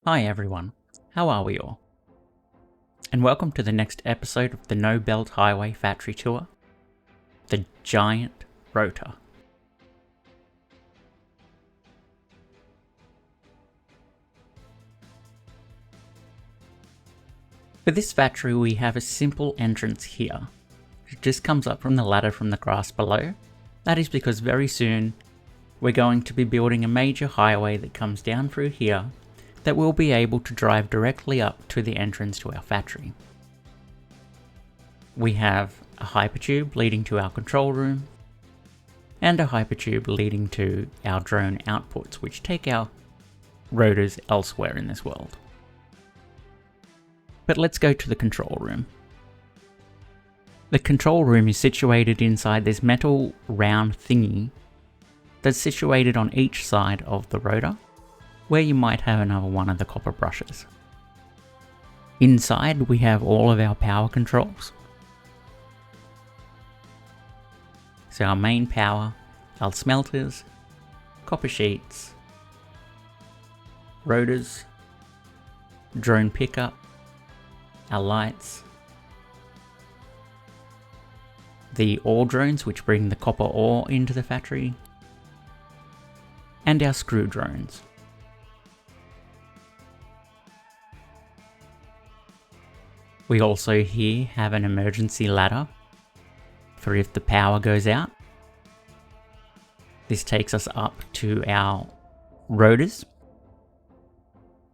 Hi everyone, how are we all? And welcome to the next episode of the No Belt Highway Factory Tour, the Giant Rotor. For this factory we have a simple entrance here. It just comes up from the ladder from the grass below. That is because very soon we're going to be building a major highway that comes down through here that we'll be able to drive directly up to the entrance to our factory. We have a hypertube leading to our control room, and a hypertube leading to our drone outputs, which take our rotors elsewhere in this world. But let's go to the control room. The control room is situated inside this metal round thingy that's situated on each side of the rotor, where you might have another one of the copper brushes. Inside we have all of our power controls. So our main power, our smelters, copper sheets, rotors, drone pickup, our lights, the ore drones which bring the copper ore into the factory, and our screw drones. We also here have an emergency ladder for if the power goes out. This takes us up to our rotors,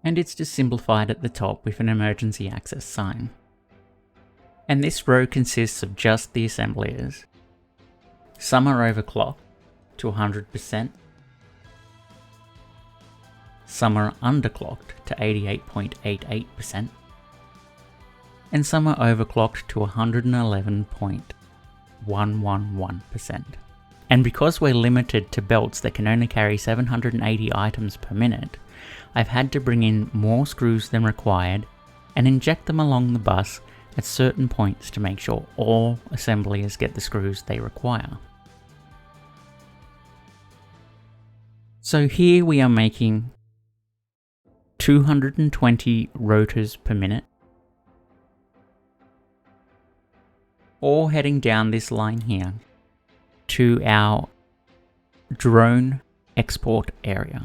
and it's just simplified at the top with an emergency access sign. And this row consists of just the assembliers. Some are overclocked to 100%, some are underclocked to 88.88%, and some are overclocked to 111.111%. And because we're limited to belts that can only carry 780 items per minute, I've had to bring in more screws than required and inject them along the bus at certain points to make sure all assembliers get the screws they require. So here we are making 220 rotors per minute, all heading down this line here to our drone export area.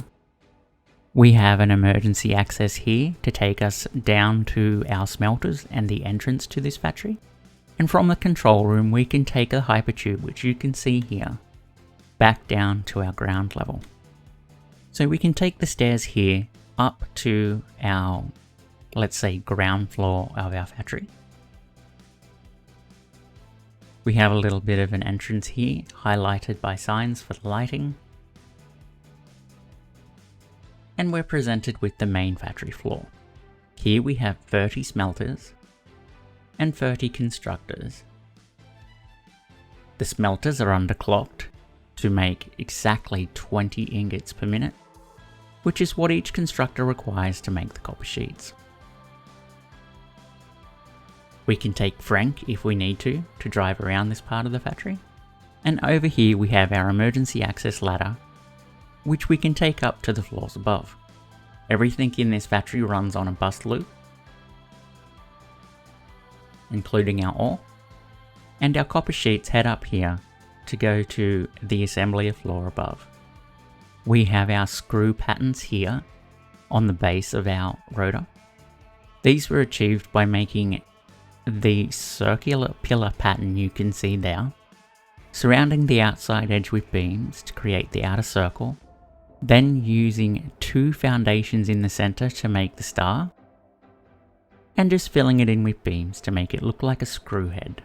We have an emergency access here to take us down to our smelters and the entrance to this factory. And from the control room we can take a hypertube, which you can see here, back down to our ground level. So we can take the stairs here up to our, let's say, ground floor of our factory. We have a little bit of an entrance here, highlighted by signs for the lighting. And we're presented with the main factory floor. Here we have 30 smelters and 30 constructors. The smelters are underclocked to make exactly 20 ingots per minute, which is what each constructor requires to make the copper sheets. We can take Frank if we need to drive around this part of the factory. And over here we have our emergency access ladder, which we can take up to the floors above. Everything in this factory runs on a bus loop, including our ore, and our copper sheets head up here to go to the assembly floor above. We have our screw patterns here on the base of our rotor. These were achieved by making the circular pillar pattern you can see there, surrounding the outside edge with beams to create the outer circle, then using two foundations in the center to make the star, and just filling it in with beams to make it look like a screw head.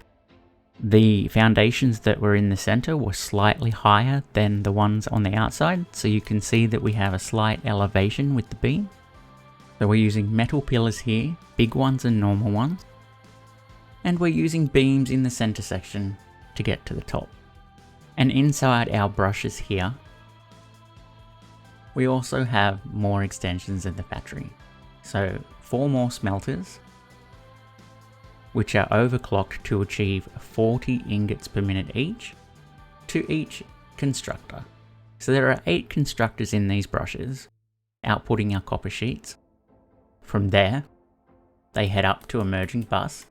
The foundations that were in the center were slightly higher than the ones on the outside, so you can see that we have a slight elevation with the beam. So we're using metal pillars here, big ones and normal ones, and we're using beams in the center section to get to the top. And inside our brushes here, we also have more extensions in the factory. So 4 more smelters, which are overclocked to achieve 40 ingots per minute each, to each constructor. So there are 8 constructors in these brushes, outputting our copper sheets. From there, they head up to a merging bus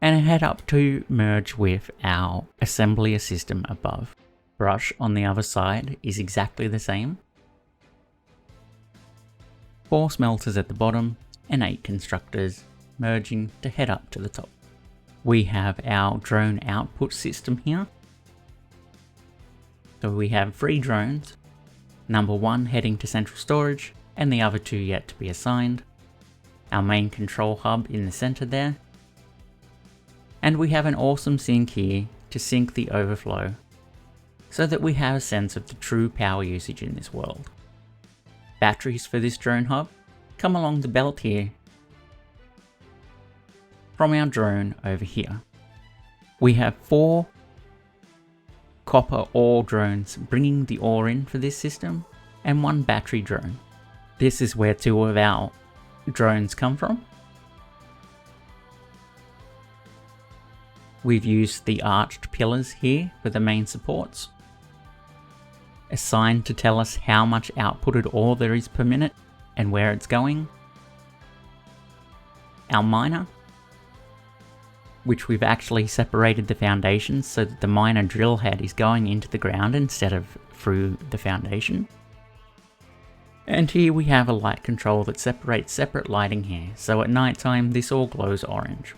and head up to merge with our assembly system above. Brush on the other side is exactly the same. 4 smelters at the bottom and 8 constructors merging to head up to the top. We have our drone output system here. So we have 3 drones, number 1 heading to central storage and the other 2 yet to be assigned. Our main control hub in the center there. And we have an awesome sink here to sync the overflow so that we have a sense of the true power usage in this world. Batteries for this drone hub come along the belt here from our drone over here. We have 4 copper ore drones bringing the ore in for this system and 1 battery drone. This is where 2 of our drones come from. We've used the arched pillars here for the main supports, assigned to tell us how much outputted ore there is per minute and where it's going. Our miner, which we've actually separated the foundations so that the miner drill head is going into the ground instead of through the foundation. And here we have a light control that separates separate lighting here, so at night time this all glows orange.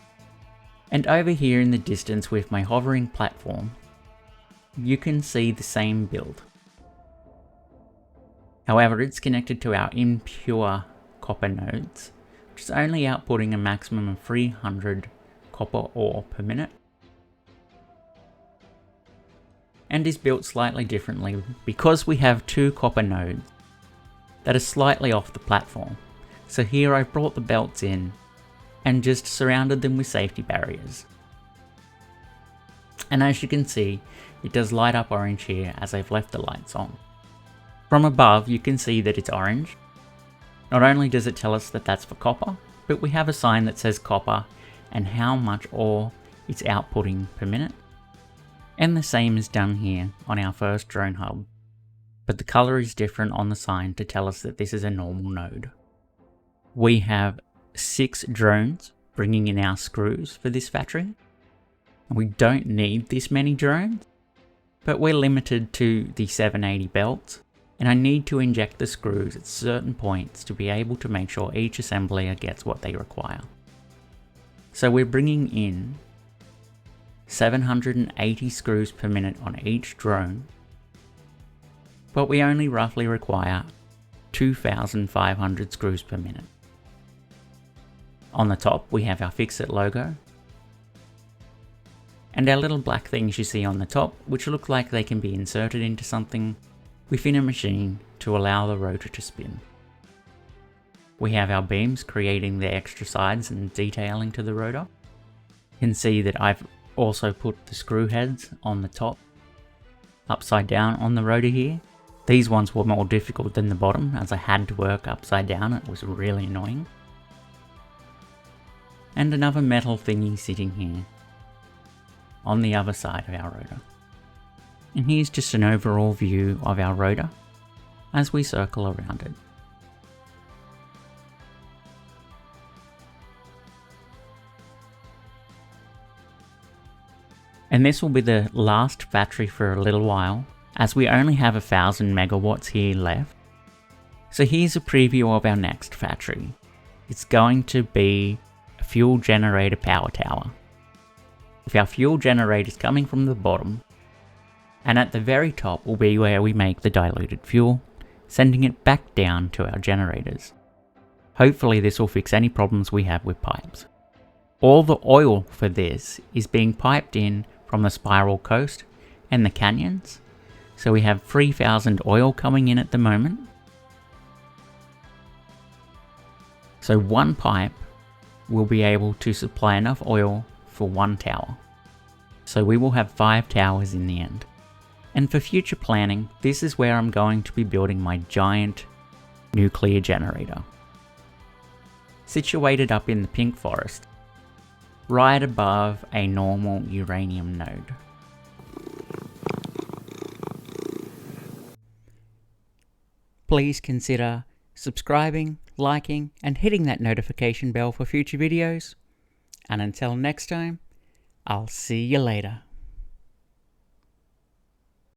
And over here in the distance with my hovering platform, you can see the same build. However, it's connected to our impure copper nodes, which is only outputting a maximum of 300 copper ore per minute, and is built slightly differently because we have 2 copper nodes that are slightly off the platform. So here I've brought the belts in and just surrounded them with safety barriers. And as you can see, it does light up orange here as I've left the lights on. From above you can see that it's orange. Not only does it tell us that that's for copper, but we have a sign that says copper and how much ore it's outputting per minute. And the same is done here on our first drone hub, but the color is different on the sign to tell us that this is a normal node. We have 6 drones bringing in our screws for this factory. We don't need this many drones, but we're limited to the 780 belts, and I need to inject the screws at certain points to be able to make sure each assembler gets what they require. So we're bringing in 780 screws per minute on each drone, but we only roughly require 2,500 screws per minute. On the top we have our Fix-It logo, and our little black things you see on the top, which look like they can be inserted into something within a machine to allow the rotor to spin. We have our beams creating the extra sides and detailing to the rotor. You can see that I've also put the screw heads on the top, upside down on the rotor here. These ones were more difficult than the bottom as I had to work upside down. It was really annoying. And another metal thingy sitting here on the other side of our rotor. And here's just an overall view of our rotor as we circle around it. And this will be the last battery for a little while, as we only have 1,000 megawatts here left. So here's a preview of our next factory. It's going to be a fuel generator power tower, with our fuel generators coming from the bottom, and at the very top will be where we make the diluted fuel, sending it back down to our generators. Hopefully this will fix any problems we have with pipes. All the oil for this is being piped in from the spiral coast and the canyons, so we have 3,000 oil coming in at the moment. So one pipe will be able to supply enough oil for 1 tower. So we will have 5 towers in the end. And for future planning, this is where I'm going to be building my giant nuclear generator. Situated up in the pink forest, right above a normal uranium node. Please consider subscribing, liking, and hitting that notification bell for future videos. And until next time, I'll see you later.